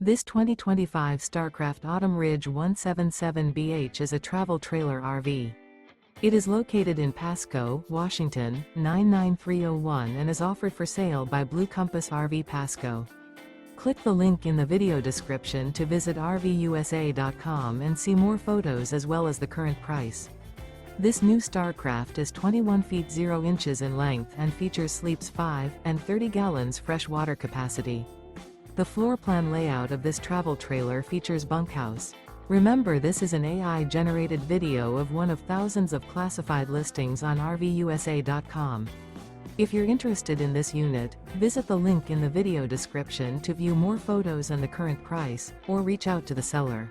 This 2025 Starcraft Autumn Ridge 177BH is a travel trailer RV. It is located in Pasco, Washington, 99301 and is offered for sale by Blue Compass RV Pasco. Click the link in the video description to visit RVUSA.com and see more photos as well as the current price. This new Starcraft is 21 feet 0 inches in length and features sleeps 5 and 30 gallons fresh water capacity. The floor plan layout of this travel trailer features bunkhouse. Remember, this is an AI-generated video of one of thousands of classified listings on RVUSA.com. If you're interested in this unit, visit the link in the video description to view more photos and the current price, or reach out to the seller.